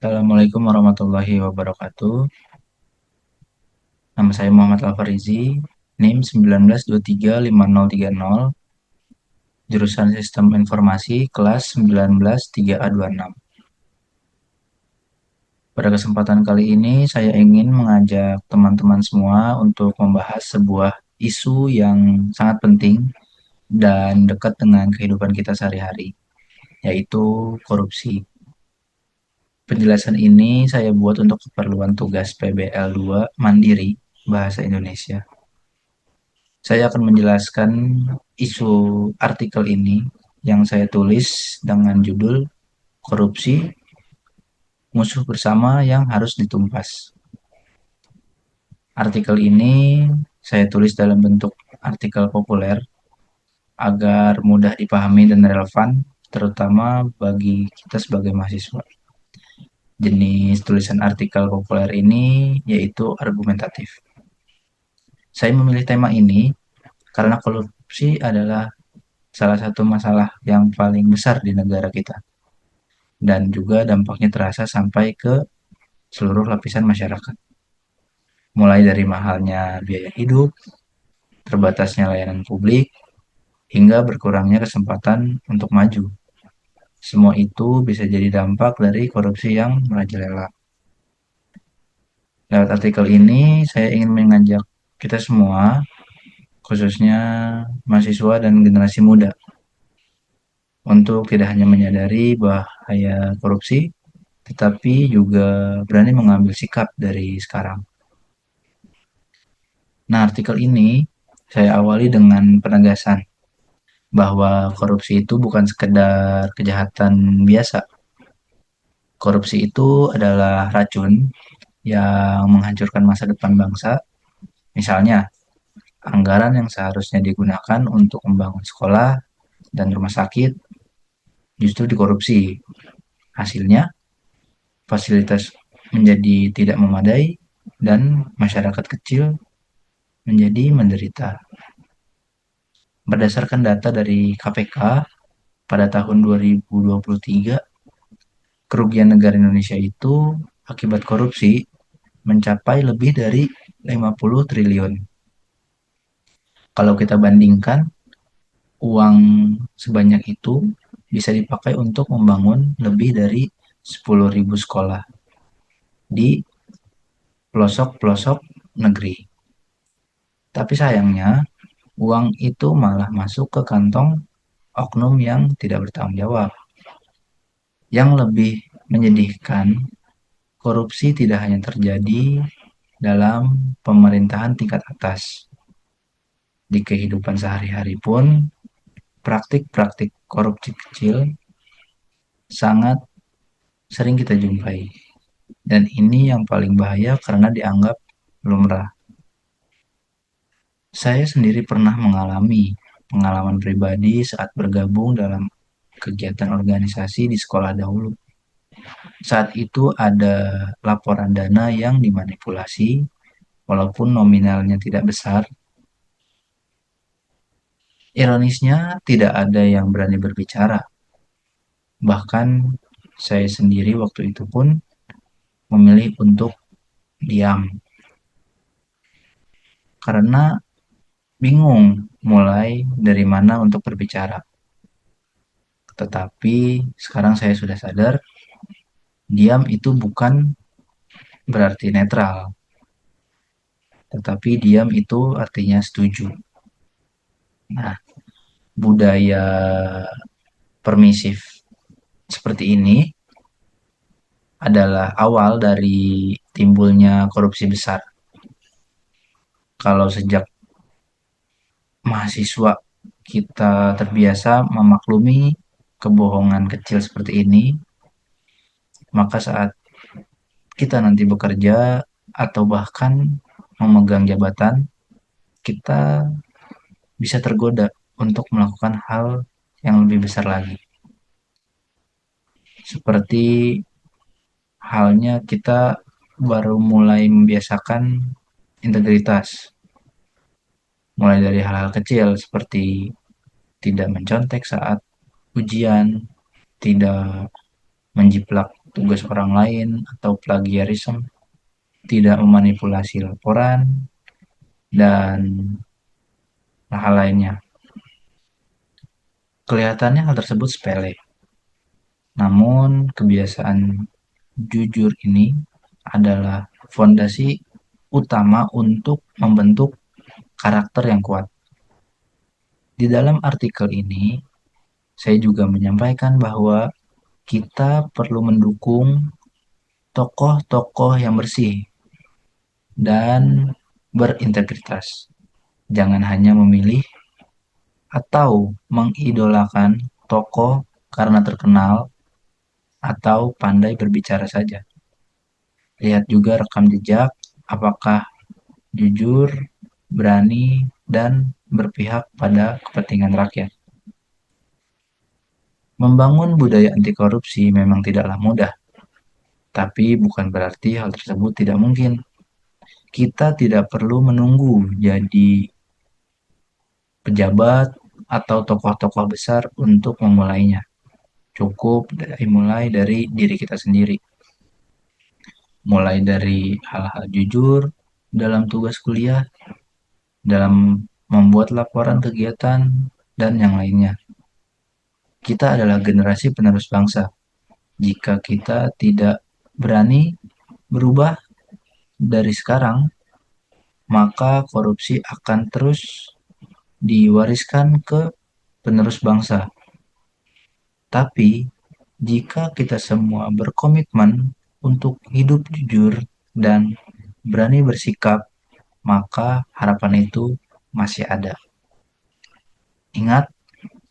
Assalamualaikum warahmatullahi wabarakatuh. Nama saya Muhammad Alfarizi, NIM 192350030, jurusan Sistem Informasi, kelas 19 3A26. Pada kesempatan kali ini, saya ingin mengajak teman-teman semua untuk membahas sebuah isu yang sangat penting dan dekat dengan kehidupan kita sehari-hari, yaitu korupsi. Penjelasan ini saya buat untuk keperluan tugas PBL 2 Mandiri Bahasa Indonesia. Saya akan menjelaskan isu artikel ini yang saya tulis dengan judul Korupsi, Musuh Bersama yang Harus Ditumpas. Artikel ini saya tulis dalam bentuk artikel populer agar mudah dipahami dan relevan, terutama bagi kita sebagai mahasiswa. Jenis tulisan artikel populer ini yaitu argumentatif. Saya memilih tema ini karena korupsi adalah salah satu masalah yang paling besar di negara kita, dan juga dampaknya terasa sampai ke seluruh lapisan masyarakat. Mulai dari mahalnya biaya hidup, terbatasnya layanan publik, hingga berkurangnya kesempatan untuk maju. Semua itu bisa jadi dampak dari korupsi yang merajalela. Lewat artikel ini, saya ingin mengajak kita semua, khususnya mahasiswa dan generasi muda, untuk tidak hanya menyadari bahaya korupsi, tetapi juga berani mengambil sikap dari sekarang. Nah, artikel ini saya awali dengan penegasan bahwa korupsi itu bukan sekedar kejahatan biasa. Korupsi itu adalah racun yang menghancurkan masa depan bangsa. Misalnya, anggaran yang seharusnya digunakan untuk membangun sekolah dan rumah sakit justru dikorupsi. Hasilnya, fasilitas menjadi tidak memadai dan masyarakat kecil menjadi menderita. Berdasarkan data dari KPK, pada tahun 2023, kerugian negara Indonesia itu akibat korupsi mencapai lebih dari 50 triliun. Kalau kita bandingkan, uang sebanyak itu bisa dipakai untuk membangun lebih dari 10.000 sekolah di pelosok-pelosok negeri. Tapi sayangnya, uang itu malah masuk ke kantong oknum yang tidak bertanggung jawab. Yang lebih menyedihkan, korupsi tidak hanya terjadi dalam pemerintahan tingkat atas. Di kehidupan sehari-hari pun, praktik-praktik korupsi kecil sangat sering kita jumpai. Dan ini yang paling bahaya karena dianggap lumrah. Saya sendiri pernah mengalami pengalaman pribadi saat bergabung dalam kegiatan organisasi di sekolah dahulu. Saat itu ada laporan dana yang dimanipulasi, walaupun nominalnya tidak besar. Ironisnya, tidak ada yang berani berbicara. Bahkan saya sendiri waktu itu pun memilih untuk diam karena bingung mulai dari mana untuk berbicara. Tetapi sekarang saya sudah sadar, diam itu bukan berarti netral, tetapi diam itu artinya setuju. Nah, budaya permisif seperti ini adalah awal dari timbulnya korupsi besar. Kalau sejak mahasiswa kita terbiasa memaklumi kebohongan kecil seperti ini, maka saat kita nanti bekerja atau bahkan memegang jabatan, kita bisa tergoda untuk melakukan hal yang lebih besar lagi. Seperti halnya kita baru mulai membiasakan integritas, mulai dari hal-hal kecil seperti tidak mencontek saat ujian, tidak menjiplak tugas orang lain atau plagiarisme, tidak memanipulasi laporan, dan hal lainnya. Kelihatannya hal tersebut sepele, namun kebiasaan jujur ini adalah fondasi utama untuk membentuk karakter yang kuat. Di dalam artikel ini, saya juga menyampaikan bahwa kita perlu mendukung tokoh-tokoh yang bersih dan berintegritas. Jangan hanya memilih atau mengidolakan tokoh karena terkenal atau pandai berbicara saja. Lihat juga rekam jejak, apakah jujur, berani, dan berpihak pada kepentingan rakyat. Membangun budaya anti korupsi memang tidaklah mudah, tapi bukan berarti hal tersebut tidak mungkin. Kita tidak perlu menunggu jadi pejabat atau tokoh-tokoh besar untuk memulainya. Cukup dimulai dari diri kita sendiri. Mulai dari hal-hal jujur dalam tugas kuliah, dalam membuat laporan kegiatan, dan yang lainnya. Kita adalah generasi penerus bangsa. Jika kita tidak berani berubah dari sekarang, maka korupsi akan terus diwariskan ke penerus bangsa. Tapi, jika kita semua berkomitmen untuk hidup jujur dan berani bersikap, maka harapan itu masih ada. Ingat,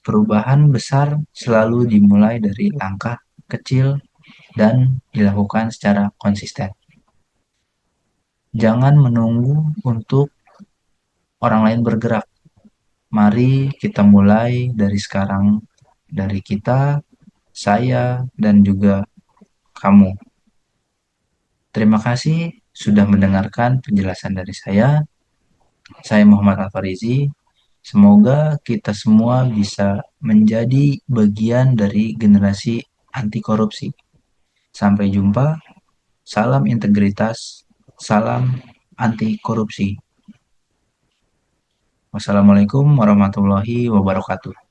perubahan besar selalu dimulai dari langkah kecil dan dilakukan secara konsisten. Jangan menunggu untuk orang lain bergerak. Mari kita mulai dari sekarang, dari kita, saya, dan juga kamu. Terima kasih sudah mendengarkan penjelasan dari saya. Saya Muhammad Alfarizi. Semoga kita semua bisa menjadi bagian dari generasi anti korupsi. Sampai jumpa. Salam integritas. Salam anti korupsi. Wassalamualaikum warahmatullahi wabarakatuh.